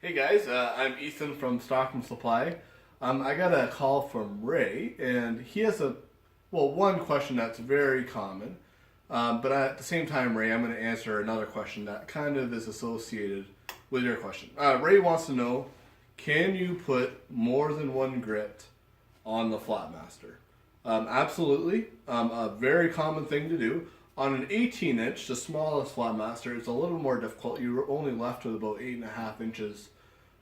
Hey guys, I'm Ethan from Stock and Supply. I got a call from Ray, and he has one question that's very common. But at the same time, Ray, I'm going to answer another question that kind of is associated with your question. Ray wants to know, can you put more than one grit on the Flatmaster? Absolutely. A very common thing to do. On an 18 inch, the smallest Flatmaster, it's a little more difficult. You're only left with about 8.5 inches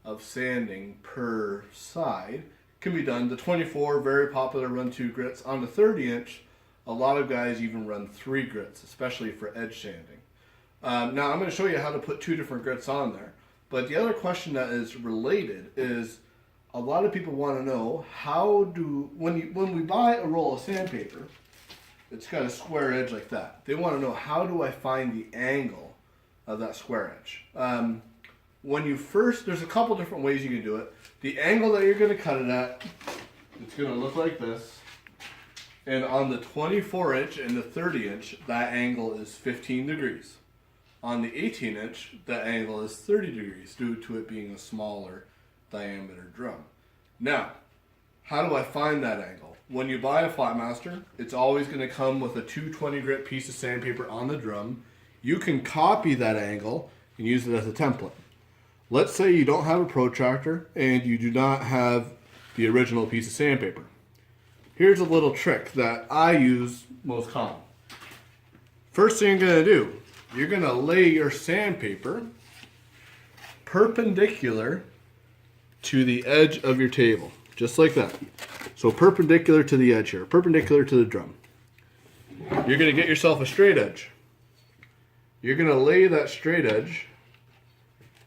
of sanding per side. Can be done. The 24, very popular, run 2 grits. On the 30 inch, a lot of guys even run 3 grits, especially for edge sanding. Now I'm going to show you how to put 2 different grits on there. But the other question that is related is, a lot of people want to know, when we buy a roll of sandpaper, it's got a square edge like that. They want to know, how do I find the angle of that square edge? There's a couple different ways you can do it. The angle that you're going to cut it at, it's going to look like this. And on the 24 inch and the 30 inch, that angle is 15 degrees. On the 18 inch, that angle is 30 degrees due to it being a smaller diameter drum. Now, how do I find that angle? When you buy a Flatmaster, it's always going to come with a 220 grit piece of sandpaper on the drum. You can copy that angle and use it as a template. Let's say you don't have a protractor and you do not have the original piece of sandpaper. Here's a little trick that I use most common. First thing you're going to do, you're going to lay your sandpaper perpendicular to the edge of your table, just like that. So perpendicular to the edge here, perpendicular to the drum. You're going to get yourself a straight edge. You're going to lay that straight edge.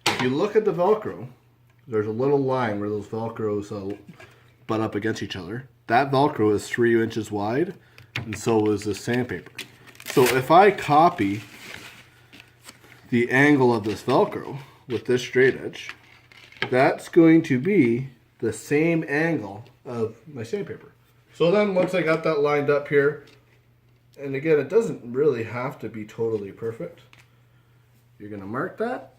If you look at the Velcro, there's a little line where those Velcros butt up against each other. That Velcro is 3 inches wide, and so is this sandpaper. So if I copy the angle of this Velcro with this straight edge, that's going to be the same angle of my sandpaper. So then once I got that lined up here, and again, it doesn't really have to be totally perfect. You're going to mark that.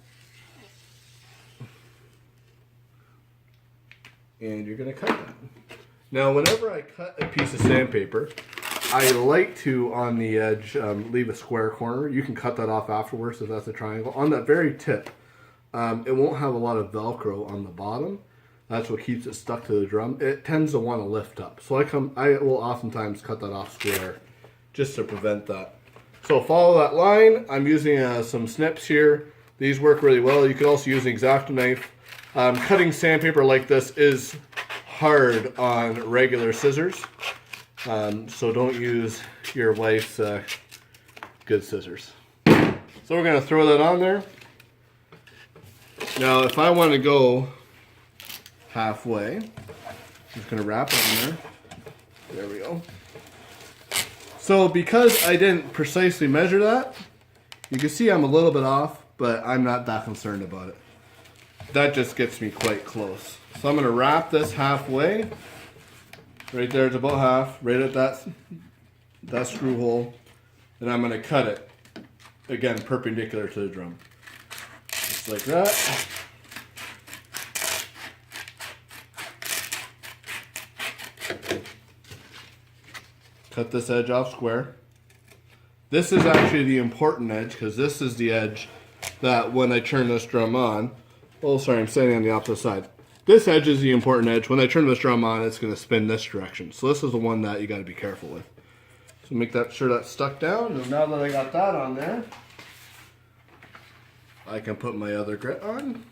And you're going to cut that. Now, whenever I cut a piece of sandpaper, I like to, on the edge, leave a square corner. You can cut that off afterwards if that's a triangle. On that very tip, it won't have a lot of Velcro on the bottom. That's what keeps it stuck to the drum. It tends to want to lift up. So I will oftentimes cut that off square just to prevent that. So follow that line. I'm using some snips here. These work really well. You could also use an X-Acto knife. Cutting sandpaper like this is hard on regular scissors. So don't use your wife's good scissors. So we're going to throw that on there. Now if I want to go halfway, I'm just going to wrap it on there. There we go. So because I didn't precisely measure that, you can see I'm a little bit off, but I'm not that concerned about it. That just gets me quite close. So I'm going to wrap this halfway. Right there, it's about half, right at that screw hole. And I'm going to cut it, again, perpendicular to the drum. Just like that. Cut this edge off square. This is actually the important edge, because this is the edge that when I turn this drum on, oh sorry, I'm standing on the opposite side. This edge is the important edge. When I turn this drum on, it's going to spin this direction. So this is the one that you got to be careful with. So make sure that's stuck down. And now that I got that on there, I can put my other grit on.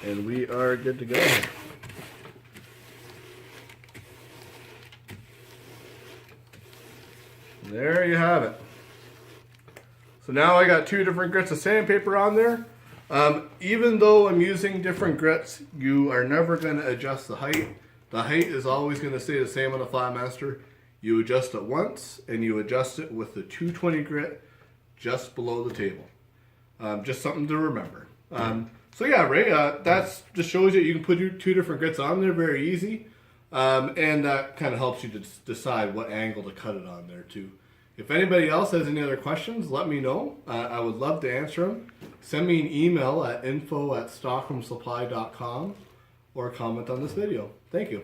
And we are good to go. There you have it. So now I got 2 different grits of sandpaper on there. Even though I'm using different grits, you are never going to adjust the height. The height is always going to stay the same on the Flatmaster. You adjust it once, and you adjust it with the 220 grit just below the table. Just something to remember. So yeah, Ray, that just shows you you can put 2 different grits on there very easy. And that kind of helps you to decide what angle to cut it on there too. If anybody else has any other questions, let me know. I would love to answer them. send me an email at info@stockroomsupply.com or comment on this video. Thank you.